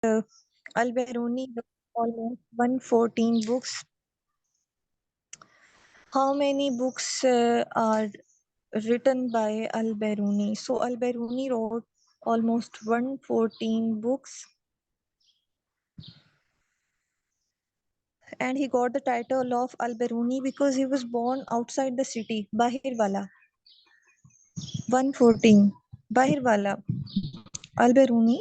Al-Biruni wrote almost 114 books. How many books are written by Al-Biruni? So Al-Biruni wrote almost 114 books, and he got the title of Al-Biruni because he was born outside the city, Bahirwala. 114, Bahirwala. Al-Biruni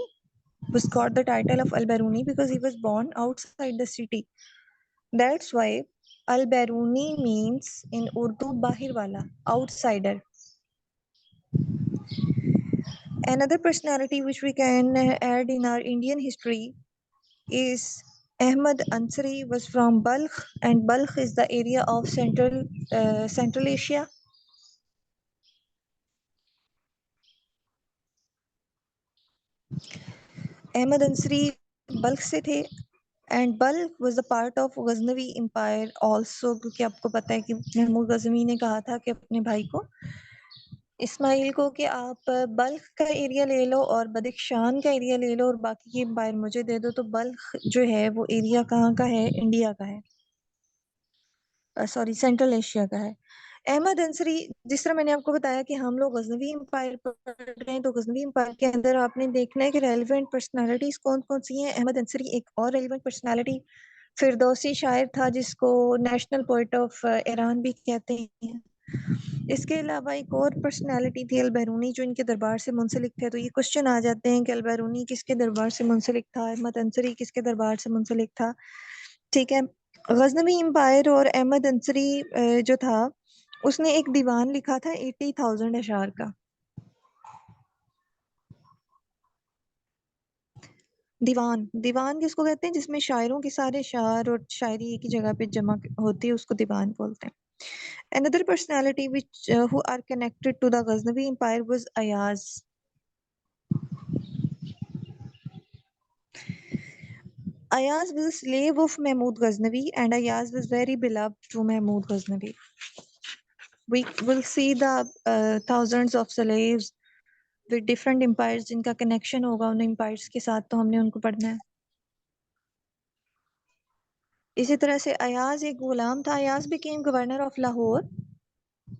was got the title of Al-Biruni because he was born outside the city. That's why Al-Biruni means in Urdu Bahirwala, outsider. Another personality which we can add in our Indian history is Ahmad Ansari was from Balkh, and Balkh is the area of Central Asia. Ahmad Ansari Balkh से थे, and Balkh was the part of Ghaznavi Empire also, क्योंकि आपको पता है कि महमूद गजनवी ने कहा था कि अपने भाई को इस्माइल को कि आप बल्ख का एरिया ले लो और बदख्शान का एरिया ले लो और बाकी की एम्पायर मुझे दे दो। तो बल्ख जो है वो एरिया कहाँ का है? इंडिया का है, सॉरी सेंट्रल एशिया का है। अहमद अंसरी, जिस तरह मैंने आपको बताया कि हम लोग गजनवी एम्पायर पढ़ रहे हैं, तो गजनवी एम्पायर के अंदर आपने देखना है कि रेलिवेंट पर्सनालिटीज कौन कौन सी हैं। अहमद अंसरी एक और रेलिवेंट पर्सनालिटी फिरदौसी शायर था जिसको नेशनल पोइट ऑफ ईरान भी कहते हैं। इसके अलावा एक और पर्सनालिटी थी अल-बैरूनी जो इनके दरबार से मुंसलिक थे। तो ये क्वेश्चन आ जाते हैं कि अल-बैरूनी किसके दरबार से मुंसलिक था, अहमद अंसरी किसके दरबार से मुंसलिक था। ठीक है, गजनवी एम्पायर और अहमद अंसरी जो था उसने एक दीवान लिखा था 80,000 अशार का। दीवान, दीवान किसको कहते हैं? जिसमें शायरों के सारे शार और शायरी एक ही जगह पे जमा होती है, उसको दीवान बोलते हैं। Another personality which who are connected to the Ghaznavi Empire was Ayaz. Ayaz was a slave of Mahmud Ghaznavi, and Ayaz was very beloved to Mahmud Ghaznavi. We will see the thousands of slaves with different empires जिनका connection होगा उन empires के साथ, तो हमने उनको पढ़ना है। इसी तरह से अयाज एक गुलाम था। Ayaz became governor of Lahore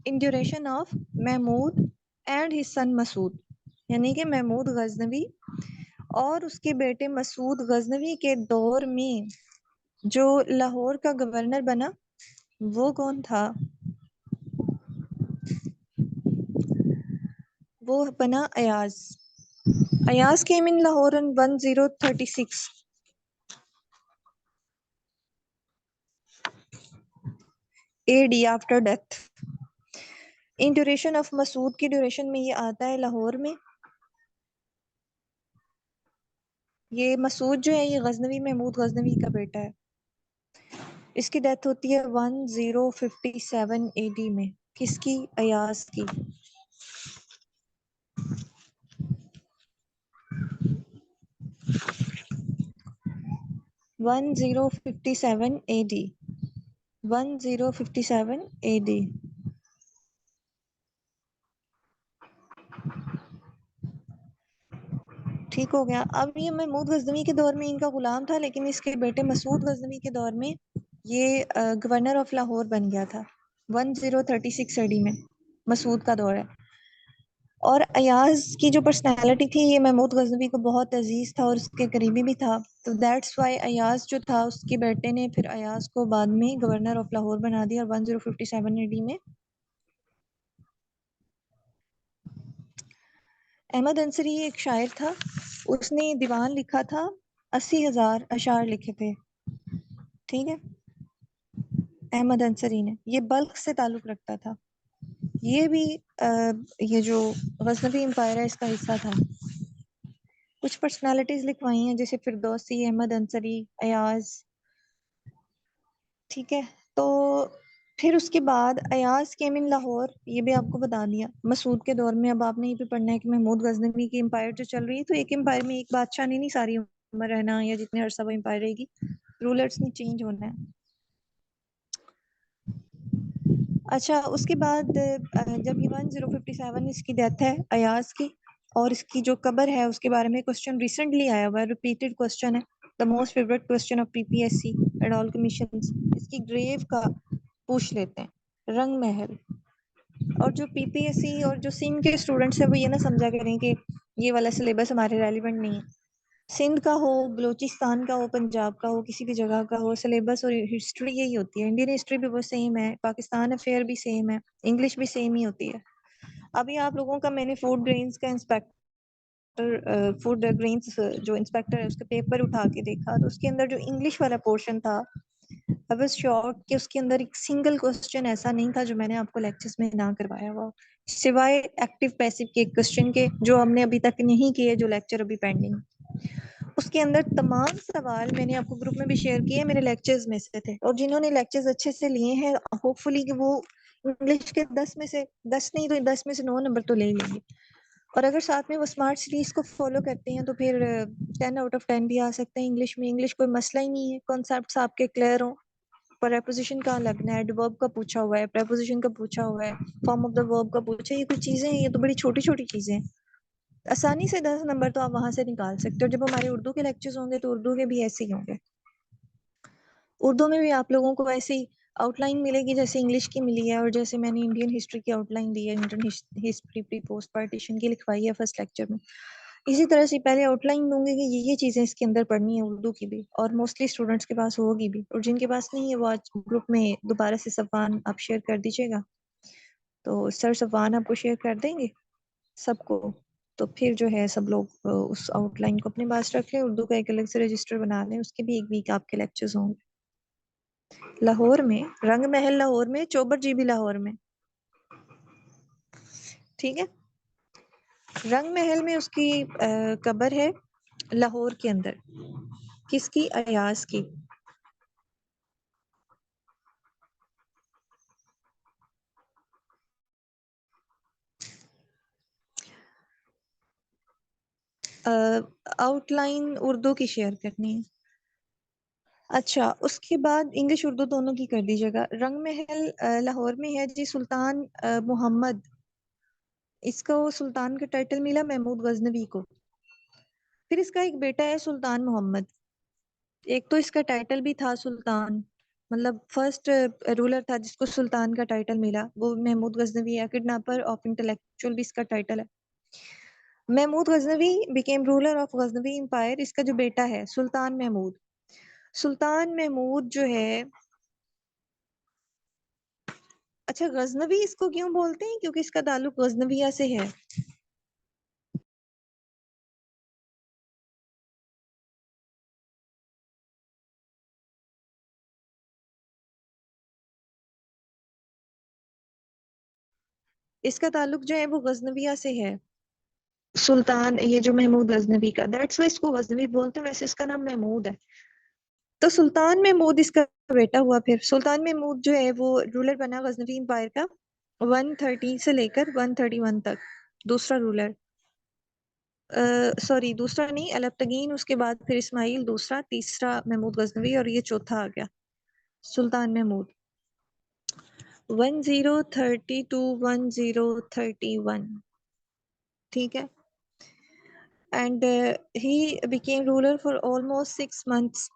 in duration of Mahmud and his son Masood, यानी कि महमूद गजनवी और उसके बेटे मसूद गजनवी के दौर में जो लाहौर का गवर्नर बना वो कौन था? वो बना Ayaz. Ayaz came in Lahore in 1036 AD after death. In duration of Masud की ड्यूरेशन में ये आता है लाहौर में। ये मसूद जो है ये गजनवी महमूद गजनवी का बेटा है। इसकी डेथ होती है 1057 AD में। किसकी? अयाज की। 1057 AD, 1057 AD। ठीक हो गया। अब ये महमूद गजनवी के दौर में इनका गुलाम था, लेकिन इसके बेटे मसूद गजनवी के दौर में ये गवर्नर ऑफ लाहौर बन गया था 1036 AD में। मसूद का दौर है। और अयाज की जो पर्सनालिटी थी ये महमूद गजनवी को बहुत अजीज था और उसके करीबी भी था। तो दैट्स वाई अयाज जो था उसके बेटे ने फिर अयाज को बाद में गवर्नर ऑफ लाहौर बना दिया और 1057 AD में। अहमद अंसरी एक शायर था, उसने दीवान लिखा था, 80,000 अशार लिखे थे। ठीक है, अहमद अंसरी ने, ये बल्ख से ताल्लुक रखता था। ये भी ये जो गजनवी एम्पायर है इसका हिस्सा था। कुछ पर्सनालिटीज लिखवाई हैं जैसे फिरदौसी, अहमद अंसरी, अयाज। ठीक है, तो फिर उसके बाद अयाज केम इन लाहौर, ये भी आपको बता दिया। मसूद के दौर में अब आपने ये भी पढ़ना है कि महमूद गजनवी की एम्पायर जो चल रही है, तो एक एम्पायर में एक बादशाह ने नहीं सारी उम्र रहना या जितने अरसा वो एम्पायर रहेगी, रूलर्स ने चेंज होना है। अच्छा, उसके बाद जब ये 1057 इसकी डेथ है अयाज की, और इसकी जो कबर है उसके बारे में क्वेश्चन रिसेंटली आया हुआ है, रिपीटेड क्वेश्चन है, the most favourite question of PPSC and all commissions. इसकी ग्रेव का पूछ लेते हैं, रंग महल। और जो पीपीएससी और जो सिंध के स्टूडेंट्स है वो ये ना समझा करें कि ये वाला सिलेबस हमारे रेलिवेंट नहीं है। सिंध का हो, बलूचिस्तान का हो, पंजाब का हो, किसी भी जगह का हो, सिलेबस और हिस्ट्री यही होती है। इंडियन हिस्ट्री भी वो सेम है, पाकिस्तान अफेयर भी सेम है, इंग्लिश भी सेम ही होती है। अभी आप लोगों का मैंने फूड ग्रेन्स का फूड ग्रेन्स जो इंस्पेक्टर है उसका पेपर उठा के देखा, तो उसके अंदर जो इंग्लिश वाला पोर्शन था, आई वाज शॉक्ड कि उसके अंदर एक सिंगल क्वेश्चन ऐसा नहीं था जो मैंने आपको लेक्चर्स में ना करवाया हुआ, सिवाय एक्टिव पैसिव के क्वेश्चन के जो हमने अभी तक नहीं किए, जो लेक्चर अभी पेंडिंग। उसके अंदर तमाम सवाल मैंने आपको ग्रुप में भी शेयर किए, मेरे लेक्चर्स में से थे। और जिन्होंने लेक्चर्स अच्छे से लिए हैं, होपफुली कि वो इंग्लिश के 10 में से 10 नहीं तो 10 में से 9 नंबर तो ले ही लेंगे। और अगर साथ में वो स्मार्ट सीरीज को फॉलो करते हैं तो फिर 10 आउट ऑफ 10 भी आ सकते हैं इंग्लिश में। इंग्लिश कोई मसला ही नहीं है, कॉन्सेप्ट्स आपके क्लियर हो। प्रेपोजिशन कहाँ लगना है, एडवर्ब का पूछा हुआ है, प्रेपोजिशन का पूछा हुआ है, फॉर्म ऑफ द वर्ब का पूछा है, ये कुछ चीजें हैं, ये तो बड़ी छोटी छोटी चीजें हैं। आसानी से 10 नंबर तो आप वहां से निकाल सकते हो। जब हमारे उर्दू के लेक्चर्स होंगे तो उर्दू के भी ऐसे ही होंगे। उर्दू में भी आप लोगों को ऐसी आउटलाइन मिलेगी जैसे इंग्लिश की मिली है, और जैसे मैंने इंडियन हिस्ट्री की आउटलाइन दी है, Indian history pre post partition की लिखवाई है फर्स्ट लेक्चर में। इसी तरह से पहले आउटलाइन दूंगी कि ये चीजें इसके अंदर पढ़नी है उर्दू की भी, और मोस्टली स्टूडेंट्स के पास होगी भी, और जिनके पास नहीं है वो आज ग्रुप में दोबारा से सफ़ान आप शेयर कर दीजिएगा, तो सर सफ़ान आपको शेयर कर देंगे सबको। तो फिर जो है सब लोग उस आउटलाइन को अपने पास रख लें, उर्दू का एक अलग से रजिस्टर बना लें, उसके भी एक वीक आपके लेक्चर्स होंगे। लाहौर में रंग महल, लाहौर में चौबर जी भी लाहौर में, ठीक है। रंग महल में उसकी कब्र है लाहौर के अंदर, किसकी, अयाज की। आउटलाइन उर्दू की शेयर करनी है। अच्छा, उसके बाद इंग्लिश उर्दू दोनों की कर दीजिएगा। रंग महल लाहौर में है जी, सुल्तान मोहम्मद, इसको सुल्तान का टाइटल मिला महमूद गजनवी को। फिर इसका एक बेटा है सुल्तान मोहम्मद। एक तो इसका टाइटल भी था सुल्तान, मतलब फर्स्ट रूलर था जिसको सुल्तान का टाइटल मिला, वो महमूद गजनवी है। किडनैपर ऑफ इंटेलेक्चुअल भी इसका टाइटल है। Mahmud Ghaznavi became ruler of Ghaznavi empire. इसका जो बेटा है सुल्तान महमूद, सुल्तान महमूद जो है, अच्छा गजनवी इसको क्यों बोलते हैं, क्योंकि इसका ताल्लुक गजनविया से है। इसका ताल्लुक जो है वो गजनविया से है, सुल्तान ये जो महमूद गजनवी का, दैट्स वाई इसको गजनवी बोलते हैं, वैसे इसका नाम महमूद है। तो सुल्तान महमूद इसका बेटा हुआ। फिर सुल्तान महमूद जो है वो रूलर बना गजनवी एम्पायर का 130 से लेकर 131 तक, दूसरा रूलर। सॉरी दूसरा नहीं, अलबतगीन, उसके बाद फिर इस्माइल दूसरा, तीसरा महमूद गजनवी, और ये चौथा आ गया सुल्तान महमूद। 1030 टू 1031, ठीक है। And he became ruler for almost 6 months।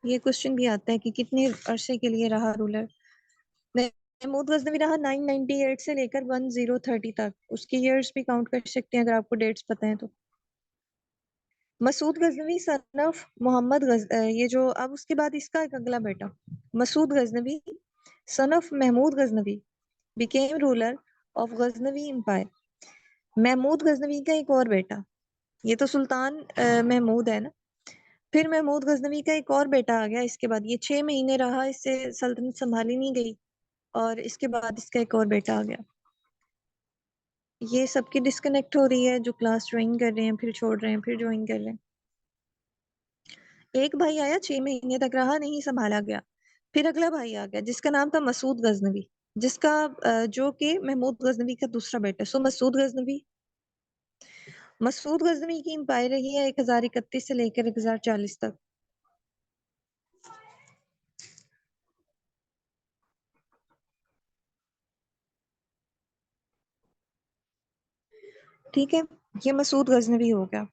ये क्वेश्चन भी आता है कि कितने अरसे के लिए रहा रूलर। महमूद गजनवी रहा 998 से लेकर 1030 तक, उसके ईयर्स भी काउंट कर सकते हैं अगर आपको डेट्स पता है तो। मसूद गजनवी सन ऑफ मोहम्मद ये जो, अब उसके बाद इसका एक अगला बेटा Masud Ghaznavi son of Mahmud Ghaznavi became ruler of Ghaznavi empire. Mahmud Ghaznavi का एक और बेटा, ये तो सुल्तान महमूद है ना, फिर महमूद गजनवी का एक और बेटा आ गया इसके बाद। ये 6 महीने रहा, इससे सल्तनत संभाली नहीं गई, और इसके बाद इसका एक और बेटा आ गया। ये सबकी डिस्कनेक्ट हो रही है, जो क्लास ज्वाइन कर रहे हैं फिर छोड़ रहे हैं फिर ज्वाइन कर रहे हैं। एक भाई आया 6 महीने तक रहा, नहीं संभाला गया। फिर अगला भाई आ गया जिसका नाम था मसूद गजनवी, जिसका जो कि महमूद गजनवी का दूसरा बेटा। सो मसूद गजनवी की एम्पायर रही है 1031 से लेकर 1040 तक। ठीक है, ये मसूद गजनवी हो गया।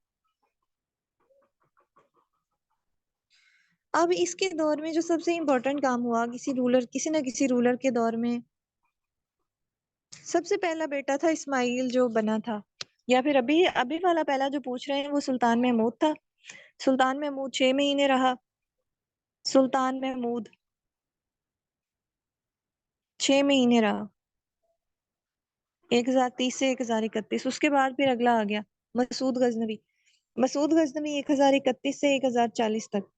अब इसके दौर में जो सबसे इम्पोर्टेंट काम हुआ किसी ना किसी रूलर के दौर में, सबसे पहला बेटा था इस्माइल जो बना था, या फिर अभी अभी वाला पहला जो पूछ रहे हैं वो सुल्तान महमूद था। सुल्तान महमूद 6 महीने रहा। सुल्तान महमूद 6 महीने रहा, 1030 से 1031। उसके बाद फिर अगला आ गया मसूद गजनवी। मसूद गजनवी 1031 से 1040 तक।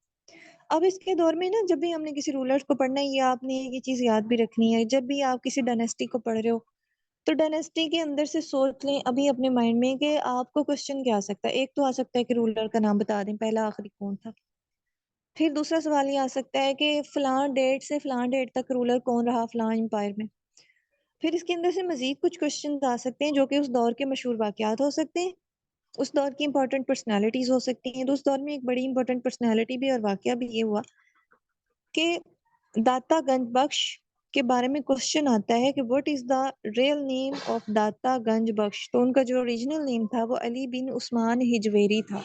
अब इसके दौर में ना, जब भी हमने किसी रूलर को पढ़ना है, ये आपने ये चीज याद भी रखनी है, जब भी आप किसी डायनेस्टी को पढ़ रहे हो तो डायनेस्टी के अंदर से सोच लें अभी अपने माइंड में कि आपको क्वेश्चन क्या आ सकता है। एक तो आ सकता है कि रूलर का नाम बता दें, पहला आखिरी कौन था। फिर दूसरा सवाल ये आ सकता है कि फलां डेट से फलां डेट तक रूलर कौन रहा फलां एम्पायर में। फिर इसके अंदर से मजीद कुछ क्वेश्चन आ सकते हैं जो कि उस दौर के मशहूर वाकयात हो सकते हैं, उस दौर की इंपॉर्टेंट पर्सनालिटीज हो सकती हैं। तो उस दौर में एक बड़ी इंपॉर्टेंट पर्सनालिटी भी और वाकया भी ये हुआ कि दाता गंज बख्श के बारे में क्वेश्चन आता है कि what is the real name of दाता गंज बख्श। तो उनका जो ओरिजिनल नेम था वो अली बिन उस्मान हिजवेरी था।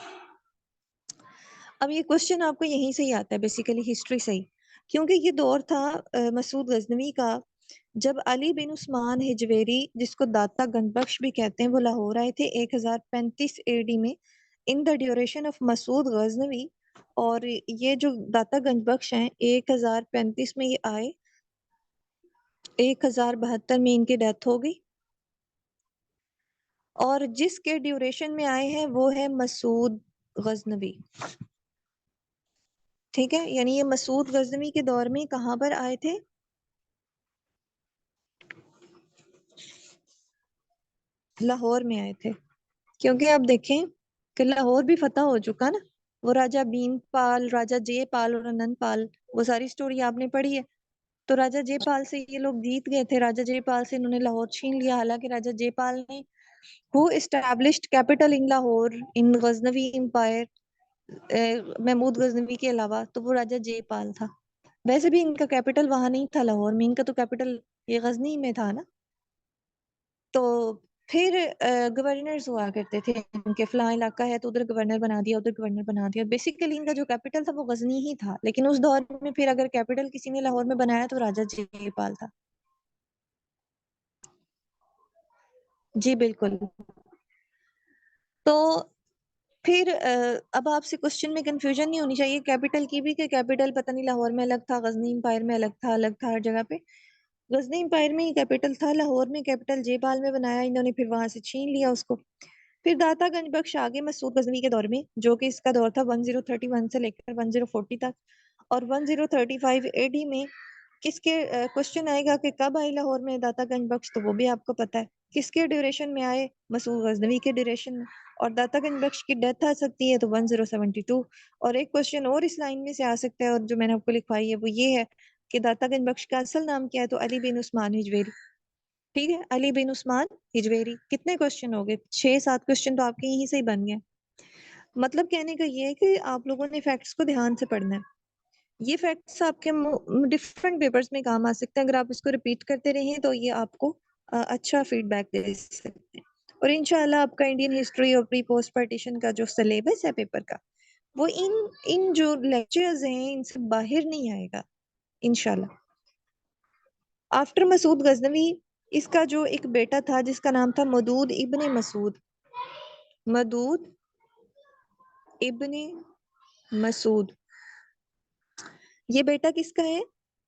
अब ये क्वेश्चन आपको यहीं से ही आता है, बेसिकली हिस्ट्री से ही, क्योंकि ये दौर था मसूद गजनवी का, जब अली बिन उस्मान हिजवेरी, जिसको दाता गंजबख्श भी कहते हैं, वो लाहौर आए थे 1035 एडी में, in the duration of Masud Ghaznavi. और ये जो दाता गंजबख्श हैं 1035 में ये आए, 1072 में इनकी डेथ हो गई। और जिसके ड्यूरेशन में आए हैं वो है मसूद गजनवी। ठीक है, यानी ये मसूद गजनवी के दौर में कहाँ पर आए थे? लाहौर में आए थे। क्योंकि आप देखें कि लाहौर भी फतह हो चुका ना, वो राजा बीनपाल, राजा जयपाल और अनंतपाल, वो सारी स्टोरी आपने पढ़ी है। तो राजा जयपाल से ये लोग जीत गए थे, राजा जयपाल से इन्होंने लाहौर छीन लिया। हालांकि राजा जयपाल ने who established capital in Lahore in Ghaznavi empire, Mahmud Ghaznavi के अलावा, तो वो राजा जयपाल था। वैसे भी इनका कैपिटल वहां नहीं था लाहौर में, इनका तो कैपिटल ये गजनी में था ना। तो फिर गवर्नर्स हुआ करते थे उनके, फलां इलाका है तो उधर गवर्नर बना दिया, उधर गवर्नर बना दिया। बेसिकली इनका जो कैपिटल था वो गजनी ही था, लेकिन उस दौर में फिर अगर कैपिटल किसी ने लाहौर में बनाया तो राजा जयपाल था। जी बिल्कुल। तो फिर अब आपसे क्वेश्चन में कंफ्यूजन नहीं होनी चाहिए कैपिटल की भी, कि कैपिटल पता नहीं लाहौर में अलग था, गजनी एम्पायर में अलग था, अलग था हर जगह पे। गजनी एम्पायर में ही कैपिटल था, लाहौर में कैपिटल जयपाल में बनाया इन्होंने, फिर वहां से छीन लिया उसको। फिर दाता गंज बख्श आगे मसूद गजनवी के दौर में, जो कि इसका दौर था 1031 से लेकर 1040 तक। और 1035 एडी में किसके क्वेश्चन आएगा कि कब आए लाहौर में दाता गंज बख्श, तो वो भी आपको पता है किसके ड्यूरेशन में आए, मसूद गजनवी के ड्यूरेशन में। और दाता गंज बख्श की डेथ आ सकती है तो 1072। और एक क्वेश्चन और इस लाइन में से आ सकता है, और जो मैंने आपको लिखवाई है वो ये है कि दाता गंज बख्श का असल नाम क्या है, तो अली बिन उस्मान हिजवेरी। ठीक है, अली बिन उस्मान हिजवेरी। कितने क्वेश्चन हो गए? 6-7 क्वेश्चन तो आपके यहीं से ही बन गए। मतलब कहने का ये है कि आप लोगों ने फैक्ट्स को ध्यान से पढ़ना है। ये फैक्ट्स आपके डिफरेंट पेपर्स में काम आ सकते हैं, अगर आप इसको रिपीट करते रहें तो ये आपको अच्छा फीडबैक दे सकते हैं। और इंशाल्लाह आपका इंडियन हिस्ट्री और प्री पोस्ट पार्टीशन का जो सिलेबस है पेपर का, वो इन इन जो लेक्चर्स हैं इनसे बाहर नहीं आएगा इंशाल्लाह। आफ्टर मसूद गजनवी, इसका जो एक बेटा था जिसका नाम था मदूद इब्ने मसूद। मदूद इब्ने मसूद, ये बेटा किसका है?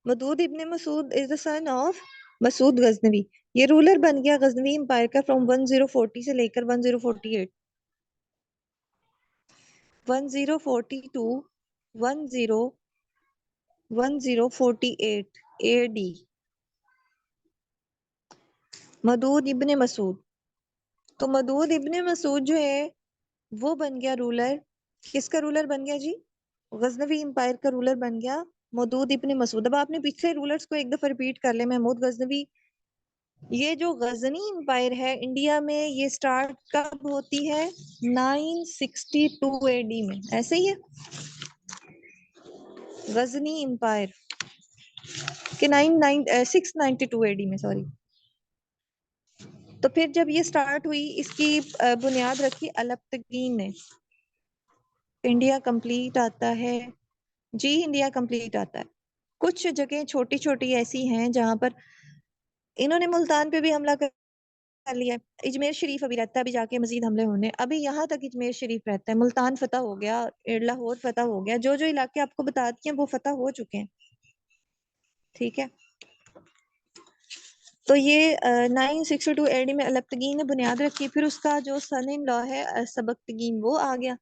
Maudud Ibn Masud is the son of Masud Ghaznavi. ये रूलर बन गया गजनवी एम्पायर का फ्रॉम 1040 से लेकर 1048, 1042, 1048 एडी। मदूद इब्ने मसूद, तो मदूद इब्ने मसूद जो है वो बन गया रूलर। किसका रूलर बन गया जी? गजनवी एम्पायर का रूलर बन गया मदूद इब्ने मसूद। अब आपने पिछले रूलर्स को एक दफा रिपीट कर ले। महमूद गजनवी, ये जो गजनी एम्पायर है इंडिया में, ये स्टार्ट कब होती है? 962 एडी में, ऐसे ही है। गजनी एम्पायर के 692 एडी में, सॉरी। तो फिर जब ये स्टार्ट हुई, इसकी बुनियाद रखी अलप्तगीन ने। इंडिया कंप्लीट आता है जी, इंडिया कंप्लीट आता है। कुछ जगह छोटी छोटी ऐसी हैं जहां पर इन्होंने मुल्तान पे भी हमला कर लिया है। अजमेर शरीफ अभी रहता है, अभी जाके मजीद हमले होने। अभी यहाँ तक अजमेर शरीफ रहता है, मुल्तान फतह हो गया, लाहौर फतह हो गया, जो जो इलाके आपको बता दिए वो फतह हो चुके हैं। ठीक है, तो ये 962 एडी में अलप्तगीन ने बुनियाद रखी। फिर उसका जो सन इन लॉ है सबक्तगीन, वो आ गया।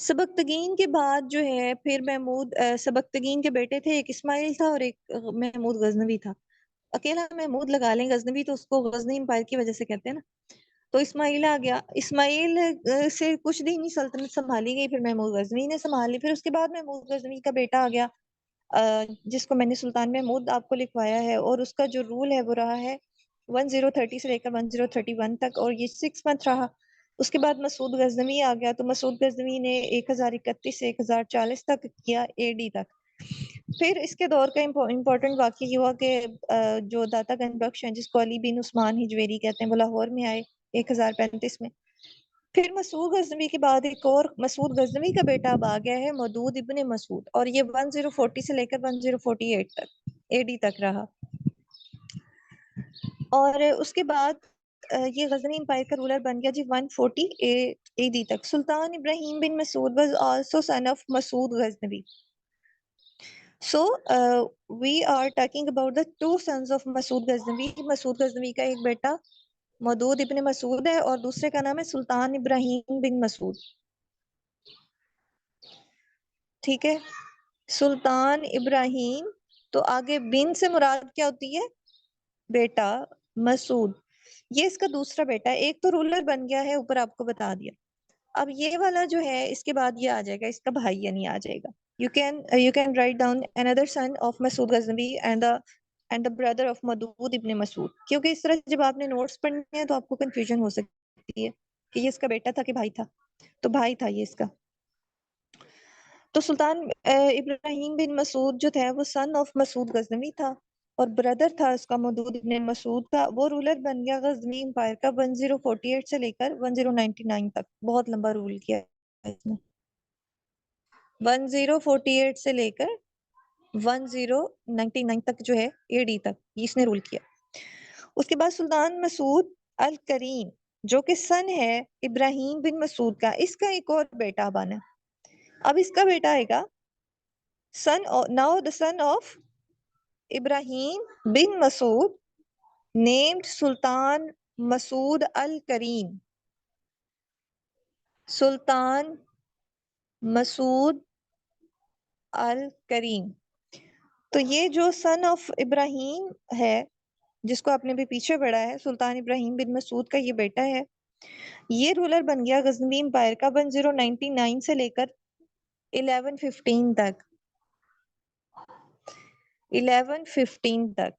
सबक्तगीन के बाद जो है फिर महमूद, सबक्तगीन के बेटे थे, एक इस्माइल था और एक महमूद गजनवी था। अकेला महमूद लगा लें, गजनवी तो उसको गजनी एम्पायर की वजह से कहते हैं ना। तो इस्माइल आ गया। इस्माइल से कुछ दिन ही सल्तनत संभाली गई, फिर महमूद गजनवी ने संभाली। फिर उसके बाद महमूद गजनवी का बेटा आ गया, जिसको मैंने सुल्तान महमूद आपको लिखवाया है, और उसका जो रूल है वो रहा है 1030 से लेकर 1031 तक, और ये 6 मंथ रहा। उसके बाद मसूद गजनवी आ गया। तो मसूद गजनवी ने 1031 से 1040 तक किया, एडी तक। फिर इसके दौर का इम्पोर्टेंट वाकया ये हुआ कि जो दाता गंज बख्श हैं, जिसको अली बिन उस्मान हिजवेरी कहते हैं, वो लाहौर में आए 1035 में। फिर मसूद गजनवी के बाद एक और मसूद गजनवी का बेटा अब आ गया है, मदूद इब्ने मसूद, और ये 1040 से लेकर 1048 तक, एडी तक रहा। और उसके बाद ये गजनी एम्पायर का रूलर बन गया जी 140 एडी तक। Sultan Ibrahim bin Masud was also son of Masud Ghaznavi. So we are talking about the two sons of Masud Ghaznavi. Masud Ghaznavi का एक बेटा मदूद इब्ने मसूद है, और दूसरे का नाम है सुल्तान इब्राहिम बिन मसूद। ठीक है, सुल्तान इब्राहिम। तो आगे बिन से मुराद क्या होती है? बेटा। मसूद ये इसका दूसरा बेटा है। एक तो रूलर बन गया है, ऊपर आपको बता दिया। अब ये वाला जो है, इसके बाद ये आ जाएगा, इसका भाई यानी आ जाएगा। you can write down another son of Masood Ghaznavi and the brother of Madud ibn Masood, क्योंकि इस तरह जब आपने नोट्स पढ़ने हैं तो आपको कंफ्यूजन हो सकती है कि ये इसका बेटा था कि भाई था। तो भाई था ये इसका। तो सुल्तान इब्राहिम बिन मसूद जो था वो सन ऑफ मसूद गजनवी था, और ब्रदर था उसका मदूद इब्न मसूद का। वो रूलर बन गया गजनी एम्पायर का 1048 से लेकर 1099 तक। बहुत लंबा रूल किया इसने। 1048 से लेकर 1099 तक जो है, एडी तक, इसने रूल किया। उसके बाद सुल्तान मसूद अल करीम, जो कि सन है इब्राहिम बिन मसूद का, इसका एक और बेटा बना। अब इसका बेटा आएगा now the son of Ibrahim bin Masood, named Sultan Masood Al Kareem. सुल्तान मसूद अल करीम। तो ये जो सन ऑफ इब्राहिम है, जिसको आपने भी पीछे पढ़ा है, सुल्तान इब्राहिम बिन मसूद का ये बेटा है। ये रूलर बन गया गजनवी एम्पायर का 1099 से लेकर 1115 तक। 1115 तक।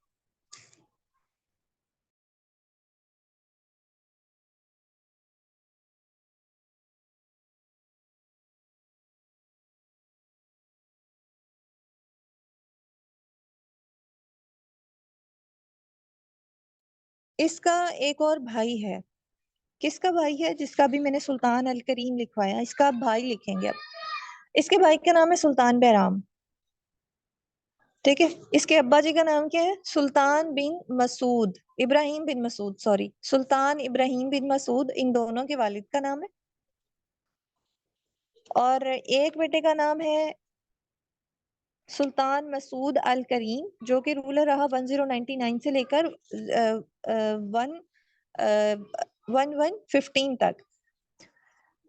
इसका एक और भाई है। किसका भाई है? जिसका भी मैंने सुल्तान अल करीम लिखवाया, इसका भाई लिखेंगे अब। इसके भाई का नाम है सुल्तान बहराम। ठीक है, इसके अब्बा जी का नाम क्या है? सुल्तान बिन मसूद, इब्राहिम बिन मसूद, सॉरी, सुल्तान इब्राहिम बिन मसूद, इन दोनों के वालिद का नाम है। और एक बेटे का नाम है सुल्तान मसूद अल करीम, जो कि रूलर रहा 1099 से लेकर 1115 तक।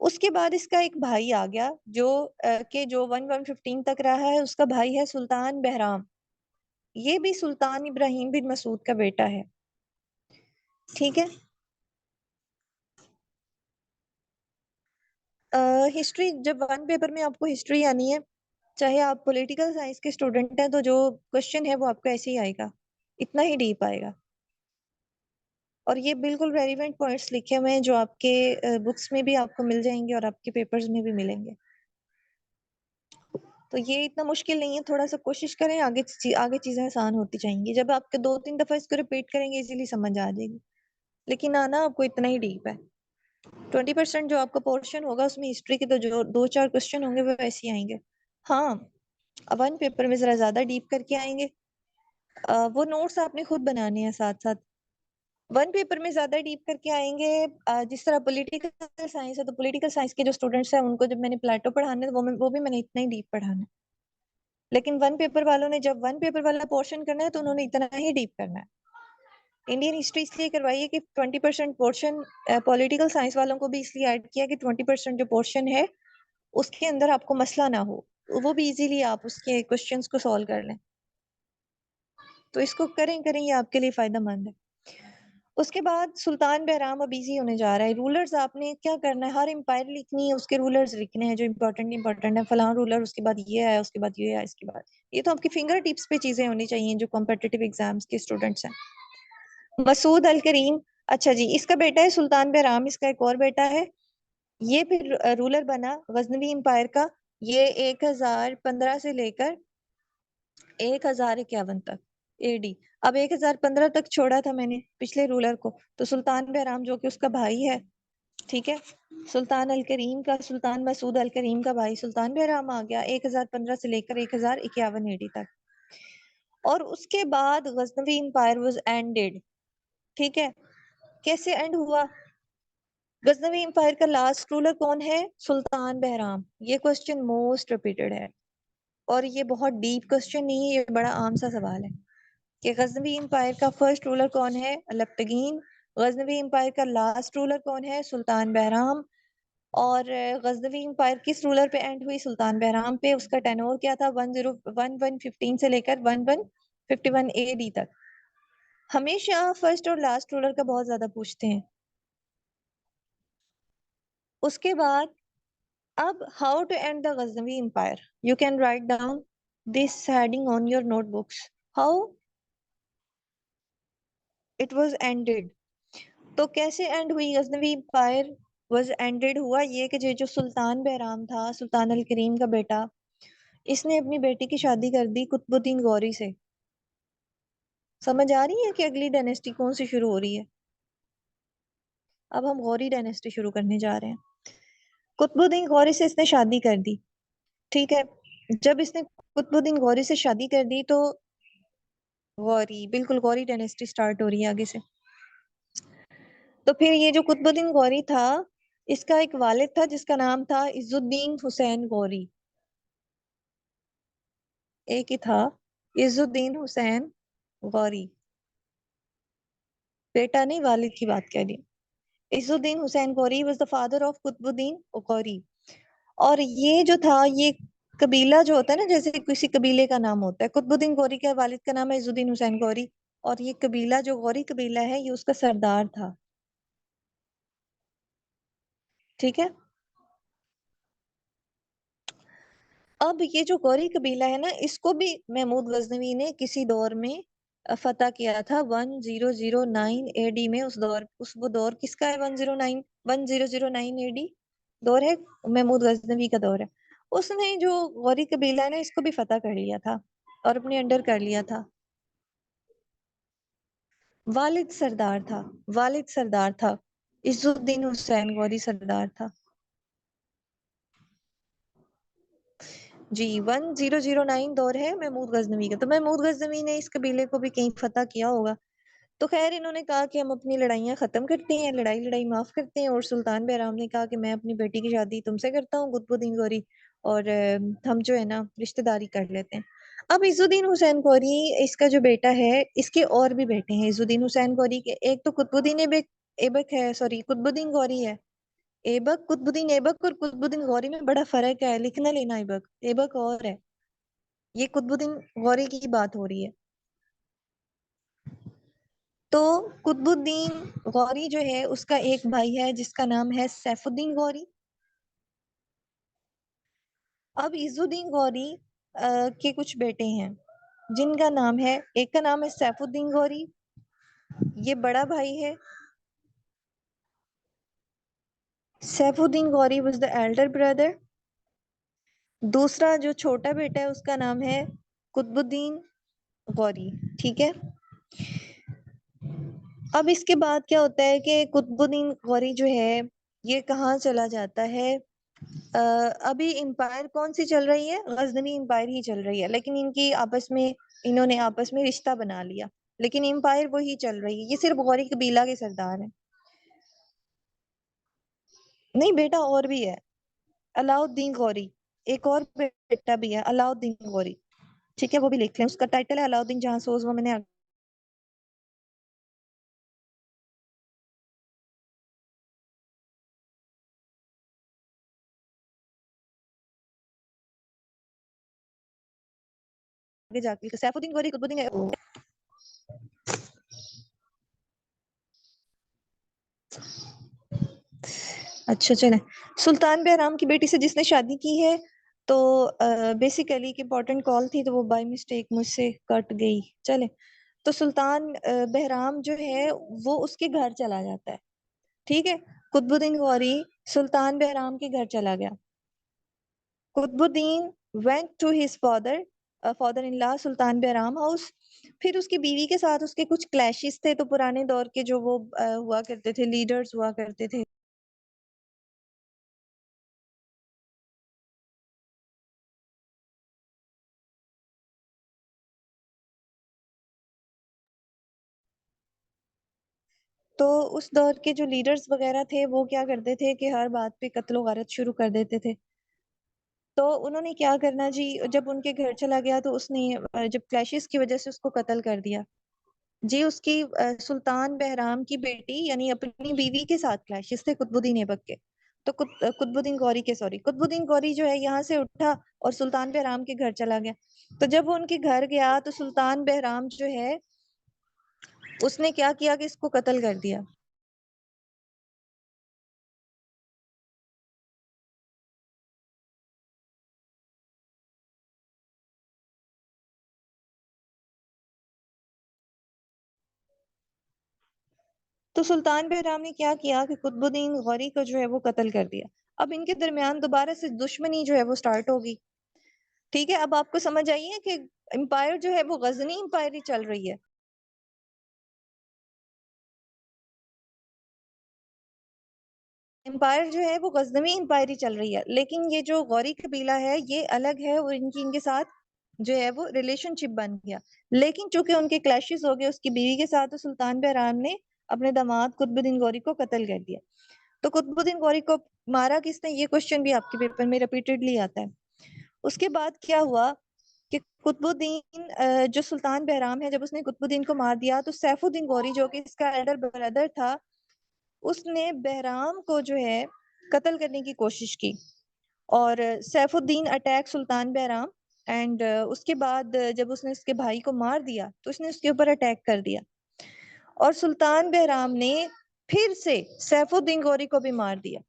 उसके बाद इसका एक भाई आ गया, जो 1115 तक रहा है। उसका भाई है सुल्तान बहराम। ये भी सुल्तान इब्राहिम बिन मसूद का बेटा है। ठीक है, हिस्ट्री जब वन पेपर में आपको हिस्ट्री आनी है, चाहे आप पॉलिटिकल साइंस के स्टूडेंट हैं, तो जो क्वेश्चन है वो आपको ऐसे ही आएगा, इतना ही डीप आएगा। और ये बिल्कुल रेलिवेंट पॉइंट्स लिखे हुए हैं, जो आपके बुक्स में भी आपको मिल जाएंगे और आपके पेपर्स में भी मिलेंगे। तो ये इतना मुश्किल नहीं है, थोड़ा सा कोशिश करें, आगे चीजें आसान होती जाएंगी। जब आपके 2-3 दफा इसको रिपीट करेंगे, इजीली समझ आ जाएगी। लेकिन आना आपको इतना ही डीप है। 20% जो आपका पोर्शन होगा उसमें हिस्ट्री के तो जो 2-4 क्वेश्चन होंगे वो वैसे ही आएंगे। हाँ, वन पेपर में जरा ज्यादा डीप करके आएंगे। वो नोट्स आपने खुद बनाने हैं साथ साथ। वन पेपर में ज्यादा डीप करके आएंगे। जिस तरह पॉलिटिकल साइंस है तो पॉलिटिकल साइंस के जो स्टूडेंट्स हैं उनको जब मैंने प्लेटो पढ़ाने वो भी मैंने इतना ही डीप पढ़ाना है। लेकिन वन पेपर वालों ने जब वन पेपर वाला पोर्शन करना है तो उन्होंने इतना ही डीप करना है। इंडियन हिस्ट्री इसलिए करवाई है कि 20% पोर्शन पॉलिटिकल साइंस वालों को भी इसलिए ऐड किया कि 20% जो पोर्शन है उसके अंदर आपको मसला ना हो, वो भी इजीली आप उसके क्वेश्चंस को सॉल्व कर लें। तो इसको करें करें, ये आपके लिए फायदेमंद है। उसके बाद सुल्तान बहराम अब इजी होने जा रहा है। रूलर्स आपने क्या करना है, हर एम्पायर लिखनी है, उसके रूलर्स लिखने हैं जो इंपॉर्टेंट है। फलां रूलर, उसके बाद ये आया, उसके बाद ये आया, इसके बाद ये। तो आपकी फिंगर टिप्स पे चीजें होनी चाहिए जो कॉम्पिटिटिव एग्जाम्स के स्टूडेंट्स हैं। मसूद अल करीम, अच्छा जी, इसका बेटा है सुल्तान बहराम, इसका एक और बेटा है। ये फिर रूलर बना गजनवी एम्पायर का। ये 1015 से लेकर 1051 तक एडी। अब 1015 तक छोड़ा था मैंने पिछले रूलर को, तो सुल्तान बहराम जो कि उसका भाई है, ठीक है, सुल्तान अल करीम का, सुल्तान मसूद अल करीम का भाई सुल्तान बहराम आ गया 1015 से लेकर 1051 एडी तक। और उसके बाद गजनवी एम्पायर वाज एंडेड। ठीक है, कैसे एंड हुआ? गजनवी एम्पायर का लास्ट रूलर कौन है? सुल्तान बहराम। ये क्वेश्चन मोस्ट रिपीटेड है और ये बहुत डीप क्वेश्चन नहीं है, ये बड़ा आम सा सवाल है कि गजनवी एम्पायर का फर्स्ट रूलर कौन है? अलप्तगीन। गजनवी एम्पायर का लास्ट रूलर कौन है? सुल्तान बहराम। और गजनवी एम्पायर किस रूलर पे एंड हुई? सुल्तान बहराम पे। उसका टेनोर क्या था? 1115 से लेकर 1151 एडी तक। हमेशा फर्स्ट और लास्ट रूलर का बहुत ज्यादा पूछते हैं। उसके बाद अब how to end the Ghaznavi empire, you can write down this heading on your notebooks, how it was ended. तो कैसे एंड हुई गजनवी एम्पायर? वाज एंडेड हुआ ये कि जो जो सुल्तान बहराम था, सुल्तान अल करीम का बेटा, इसने अपनी बेटी की शादी कर दी कुतुबुद्दीन गौरी से। समझ आ रही है कि अगली डायनेस्टी कौन सी शुरू हो रही है? अब हम गौरी डायनेस्टी शुरू करने जा रहे हैं। कुतुबुद्दीन गौरी से इसने शादी कर दी। ठीक है, जब इसने कुतुबुद्दीन गौरी से शादी कर दी तो गौरी, बिल्कुल गौरी डायनेस्टी स्टार्ट हो रही है आगे से। तो फिर ये जो कुतुबुद्दीन गौरी था, इसका एक वालिद था जिसका नाम था इजुद्दीन हुसैन गौरी। एक ही था, इजुद्दीन हुसैन गौरी। बेटा नहीं, वालिद की बात कर रही हूँ। Izzuddin Hussain Ghori was the father of Qutbuddin Ghori. और ये जो था, ये कबीला जो होता है ना, जैसे किसी कबीले का नाम होता है, कुतुबुद्दीन गौरी के वालिद का नाम है इजुद्दीन हुसैन गौरी। और ये कबीला जो गौरी कबीला है, ये उसका सरदार था। ठीक है, अब ये जो गौरी कबीला है ना, इसको भी महमूद गजनवी ने किसी दौर में फतह किया था 1009 एडी में। उस दौर, उस वो दौर किसका है? 1009 एडी दौर है, महमूद गजनवी का दौर है। उसने जो गौरी कबीला है ना, इसको भी फतह कर लिया था और अपने अंडर कर लिया था। वालिद सरदार था, वालिद सरदार था, इजुद्दीन हुसैन गौरी सरदार था। जी, 1009 दौर है महमूद गजनवी का। तो महमूद गजनवी ने इस कबीले को भी कहीं फतह किया होगा। तो खैर, इन्होंने कहा कि हम अपनी लड़ाइयाँ खत्म करते हैं, लड़ाई लड़ाई माफ करते हैं। और सुल्तान बहराम ने कहा कि मैं अपनी बेटी की शादी तुमसे करता हूँ कुतुबुद्दीन गौरी, और हम जो है ना रिश्तेदारी कर लेते हैं। अब इजुद्दीन हुसैन गौरी, इसका जो बेटा है, इसके और भी बेटे हैं इजुद्दीन हुसैन गौरी के। एक तो कुतुबुद्दीन ऐबक, ऐबक है, सॉरी, कुतुबुद्दीन गौरी है। ऐबक, कुतुबुद्दीन ऐबक और कुतुबुद्दीन गौरी में बड़ा फर्क है, लिखना लेना। ऐबक, ऐबक और है, ये कुतुबुद्दीन गौरी की बात हो रही है। तो कुतुबुद्दीन गौरी जो है, उसका एक भाई है जिसका नाम है सैफुद्दीन गौरी। अब इजुद्दीन गौरी के कुछ बेटे हैं जिनका नाम है, एक का नाम है सैफुद्दीन गौरी, ये बड़ा भाई है। Saifuddin Gauri was the Elder brother. दूसरा जो छोटा बेटा है उसका नाम है कुतुबुद्दीन गौरी। ठीक है, अब इसके बाद क्या होता है कि कुतुबुद्दीन गौरी जो है ये कहाँ चला जाता है। अभी एम्पायर कौन सी चल रही है, गजनवी एम्पायर ही चल रही है, लेकिन इनकी आपस में, इन्होंने आपस में रिश्ता बना लिया, लेकिन एम्पायर वही चल रही है, ये सिर्फ गौरी कबीला के सरदार हैं। नहीं बेटा और भी है, अलाउद्दीन गौरी, एक और बेटा भी है अलाउद्दीन गौरी। ठीक है, वो भी लिख लें, उसका टाइटल है अलाउद्दीन जहां सोज, वो मैंने आगे जाके, सैफुद्दीन गौरी कुतुबुद्दीन। अच्छा चले, सुल्तान बहराम की बेटी से जिसने शादी की है, तो बेसिकली एक इम्पोर्टेंट कॉल थी तो वो बाय मिस्टेक मुझसे कट गई। चले, तो सुल्तान बहराम जो है वो उसके घर चला जाता है। ठीक है, कुतुबुद्दीन गौरी सुल्तान बहराम के घर चला गया। Qutbuddin went to his father in law Sultan Bahram house. फिर उसकी बीवी के साथ उसके कुछ क्लैशेस थे, तो पुराने दौर के जो वो हुआ करते थे, लीडर्स हुआ करते थे, तो उस दौर के जो लीडर्स वगैरह थे वो क्या करते थे कि हर बात पे कत्लो गारत शुरू कर देते थे। तो उन्होंने क्या करना जी, जब उनके घर चला गया तो उसने जब क्लैशेस की वजह से उसको कत्ल कर दिया। जी, उसकी सुल्तान बहराम की बेटी यानी अपनी बीवी के साथ क्लैशेस थे कुतुबुद्दीन ऐबक के। तो कुतुबुद्दीन गौरी के, सॉरी, कुतुबुद्दीन गौरी जो है यहाँ से उठा और सुल्तान बहराम के घर चला गया। तो जब वो उनके घर गया तो सुल्तान बहराम जो है उसने क्या किया कि इसको कत्ल कर दिया। तो सुल्तान बहराम ने क्या किया कि कुतुबुद्दीन गौरी को जो है वो कत्ल कर दिया। अब इनके दरमियान दोबारा से दुश्मनी जो है वो स्टार्ट होगी। ठीक है, अब आपको समझ आई है कि एम्पायर जो है वो गजनी एम्पायर ही चल रही है। एम्पायर जो है वो गजनवी एम्पायर ही चल रही है, लेकिन ये जो गौरी कबीला है ये अलग है और इनकी इनके साथ जो है वो रिलेशनशिप बन गया। लेकिन चूंकि उनके क्लैशेस हो गए उसकी बीवी के साथ, तो सुल्तान बहराम ने अपने दामाद कुतुबुद्दीन गौरी को कत्ल कर दिया। तो कुतुबुद्दीन गौरी को मारा किसने, ये क्वेश्चन भी आपके पेपर में रिपीटेडली आता है। उसके बाद क्या हुआ कि कुतुबुद्दीन जो सुल्तान बहराम है, जब उसने कुतुबुद्दीन को मार दिया तो सैफुद्दीन गौरी जो कि इसका एल्डर ब्रदर था, उसने बहराम को जो है कत्ल करने की कोशिश की। और सैफुद्दीन अटैक सुल्तान बहराम, एंड उसके बाद जब उसने उसके भाई को मार दिया तो उसने उसके ऊपर अटैक कर दिया। और सुल्तान बहराम ने फिर से सैफुद्दीन गौरी को भी मार दिया।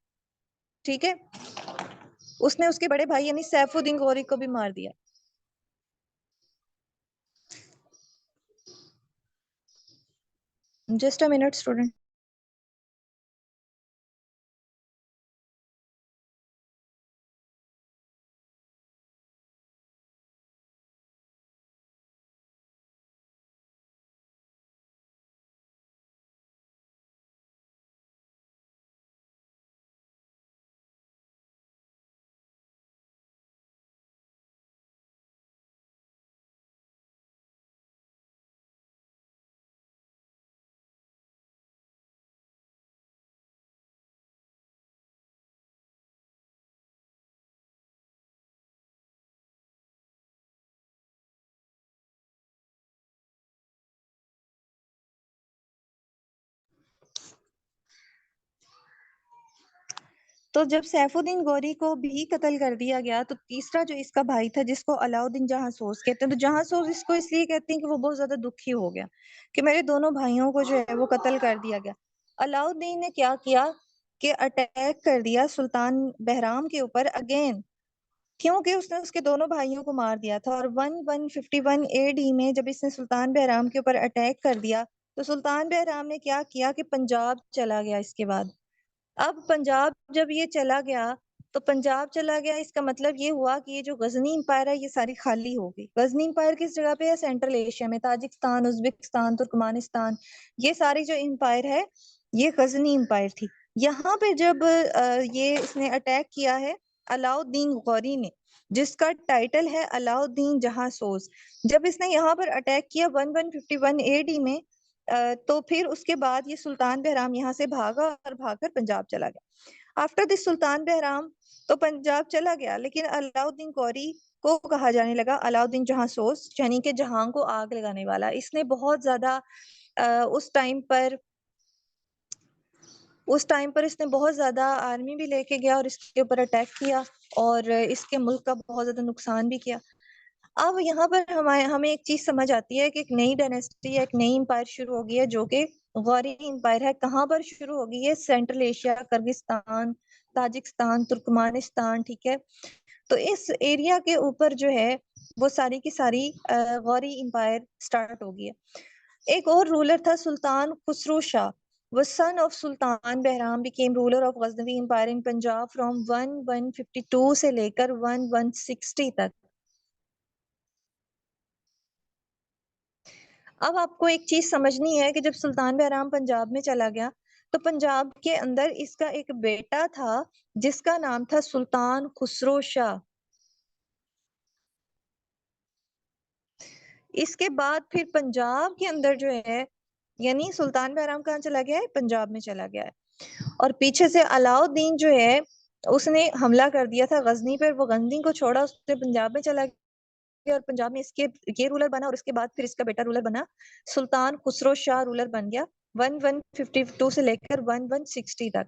ठीक है, उसने उसके बड़े भाई यानी सैफुद्दीन गौरी को भी मार दिया। Just a minute student. तो जब सैफुद्दीन गौरी को भी कत्ल कर दिया गया तो तीसरा जो इसका भाई था जिसको अलाउद्दीन जहां सोज कहते हैं, तो जहां सोज इसको इसलिए कहते हैं कि वो बहुत ज्यादा दुखी हो गया कि मेरे दोनों भाइयों को जो है वो कत्ल कर दिया गया। अलाउद्दीन ने क्या किया कि अटैक कर दिया सुल्तान बहराम के ऊपर अगेन, क्योंकि उसने उसके दोनों भाइयों को मार दिया था। और 1151 एडी में जब इसने सुल्तान बहराम के ऊपर अटैक कर दिया तो सुल्तान बहराम ने क्या किया कि पंजाब चला गया इसके बाद। अब पंजाब जब ये चला गया तो पंजाब चला गया, इसका मतलब ये हुआ कि ये जो गजनी इंपायर है ये सारी खाली हो गई। गजनी इंपायर किस जगह पे है? सेंट्रल एशिया में, ताजिकिस्तान, उज्बेकिस्तान, तुर्कमानिस्तान, ये सारी जो इंपायर है ये गजनी इंपायर थी। यहाँ पे जब ये इसने अटैक किया है अलाउद्दीन गौरी ने, जिसका टाइटल है अलाउद्दीन जहांसोज, जब इसने यहाँ पर अटैक किया 1151 एडी में, तो फिर उसके बाद ये सुल्तान बहराम यहाँ से भागा और भागकर पंजाब चला गया। आफ्टर दिस सुल्तान बहराम तो पंजाब चला गया, लेकिन अलाउद्दीन गौरी को कहा जाने लगा अलाउद्दीन जहांसोज, यानी कि जहां को आग लगाने वाला। इसने बहुत ज्यादा उस टाइम पर इसने बहुत ज्यादा आर्मी भी लेके गया और इसके ऊपर अटैक किया और इसके मुल्क का बहुत ज्यादा नुकसान भी किया। अब यहाँ पर हमें एक चीज समझ आती है कि एक नई डायनेस्टी, एक नई एम्पायर शुरू हो गई है जो कि गौरी एम्पायर है। कहाँ पर शुरू हो गई है? Central Asia, Kyrgyzstan, Tajikistan, Turkmenistan, ठीक है। तो इस एरिया के ऊपर जो है वो सारी की सारी गौरी एम्पायर स्टार्ट हो गई है। एक और रूलर था सुल्तान Khusro Shah, was son of Sultan Bahram, became ruler of Ghaznavi empire in Punjab from 1152 से लेकर 1160 तक। अब आपको एक चीज समझनी है कि जब सुल्तान बहराम पंजाब में चला गया तो पंजाब के अंदर इसका एक बेटा था जिसका नाम था सुल्तान खुसरो शाह। इसके बाद फिर पंजाब के अंदर जो है, यानी सुल्तान बहराम कहाँ चला गया है? पंजाब में चला गया है। और पीछे से अलाउद्दीन जो है उसने हमला कर दिया था गजनी पर, वो गजनी को छोड़ा, उसने पंजाब में चला गया और पंजाब में इसके ये रूलर बना और उसके बाद फिर इसका बेटा रूलर बना, सुल्तान खुसरो शाह रूलर बन गया 1152 से लेकर 1160 तक।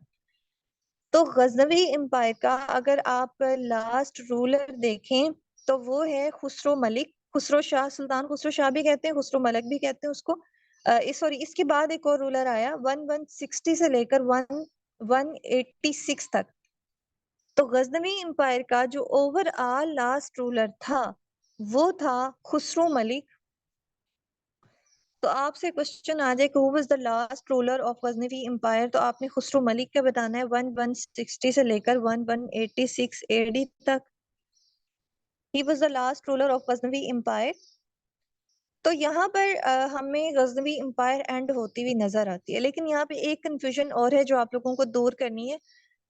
तो गजनवी एम्पायर का अगर आप लास्ट रूलर देखें तो वो है खुसरो मलिक, खुसरो शाह, सुल्तान खुसरो शाह भी कहते हैं, खुसरो मलिक भी कहते हैं उसको। सॉरी, इसके बाद एक और रूलर आया 1160 से लेकर 1186 तक। तो गजनवी एम्पायर का जो ओवरऑल लास्ट रूलर था वो था खुसरो मलिक। तो आपसे क्वेश्चन आ जाए कि who was the last ruler of Ghaznavi empire, तो आपने खुसरो मलिक का बताना है 1160 से लेकर 1186 एडी तक। He was the last ruler of Ghaznavi empire. तो यहाँ पर हमें गजनवी एम्पायर एंड होती हुई नजर आती है, लेकिन यहाँ पे एक कंफ्यूजन और है जो आप लोगों को दूर करनी है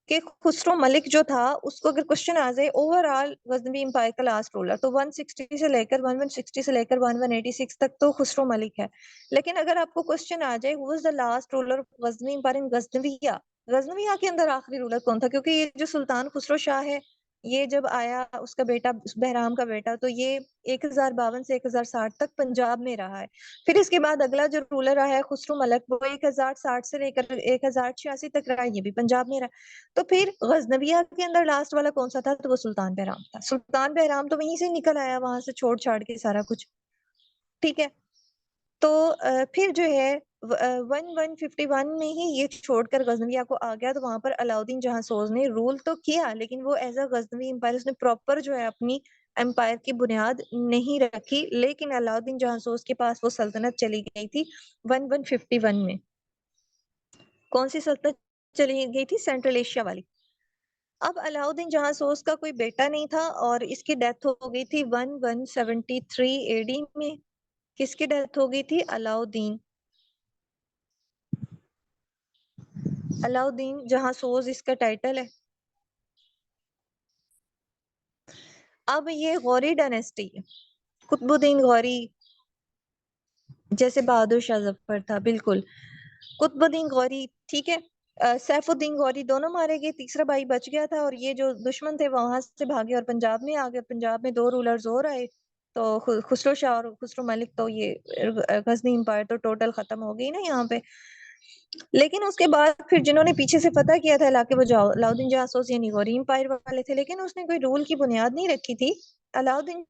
कि खुसरो मलिक जो था उसको अगर क्वेश्चन आ जाए ओवरऑल गजनवी एम्पायर का लास्ट रूलर, तो 160 से लेकर 1160 से लेकर 1186 तक तो खुसरो मलिक है। लेकिन अगर आपको क्वेश्चन आ जाए who was the last ruler of Ghaznavi empire in Ghaznavia, Ghaznavia के अंदर आखिरी रूलर कौन था? क्योंकि ये जो सुल्तान खुसरो शाह है ये जब आया उसका बेटा बहराम का बेटा, तो ये 1052 से 1060 तक पंजाब में रहा है। फिर इसके बाद अगला जो रूलर रहा है खुसरो मलिक, वो 1060 से लेकर 1086 तक रहा, ये भी पंजाब में रहा। तो फिर गजनविया के अंदर लास्ट वाला कौन सा था? तो वो सुल्तान बहराम था। सुल्तान बहराम तो वहीं से निकल आया, वहां से छोड़ छाड़ के सारा कुछ, ठीक है। तो फिर जो है 1151 में ही ये छोड़कर गजनविया को आ गया, तो वहां पर अलाउद्दीन जहांसोज ने रूल तो किया, लेकिन वो एज अ गजनवी एम्पायर उसने प्रॉपर जो है अपनी एम्पायर की बुनियाद नहीं रखी। लेकिन अलाउद्दीन जहांसोज के पास वो सल्तनत चली गई थी 1151 में। कौन सी सल्तनत चली गई थी? सेंट्रल एशिया वाली। अब अलाउद्दीन जहांसोज का कोई बेटा नहीं था और इसकी डेथ हो गई थी 1173 एडी में। किसकी डेथ हो गई थी? अलाउद्दीन, अलाउद्दीन जहांसोज इसका टाइटल है। अब ये गौरी डायनेस्टी है, कुतुबुद्दीन गौरी, जैसे बहादुर शाह जफर था, बिल्कुल कुतुबुद्दीन गौरी, ठीक है। सैफुद्दीन गौरी दोनों मारे गए, तीसरा भाई बच गया था और ये जो दुश्मन थे वहां से भागे और पंजाब में आ गए। पंजाब में दो रूलर्स और आए, तो खुसरो शाह और खुसरो मलिक, तो ये गजनी एम्पायर तो टोटल खत्म हो गई ना यहाँ पे। लेकिन उसके बाद फिर जिन्होंने पीछे से फतह किया था इलाके, वो अलाउद्दीन जहांसोज यानी गौरी एम्पायर वाले थे, लेकिन उसने कोई रूल की बुनियाद नहीं रखी थी। अलाउद्दीन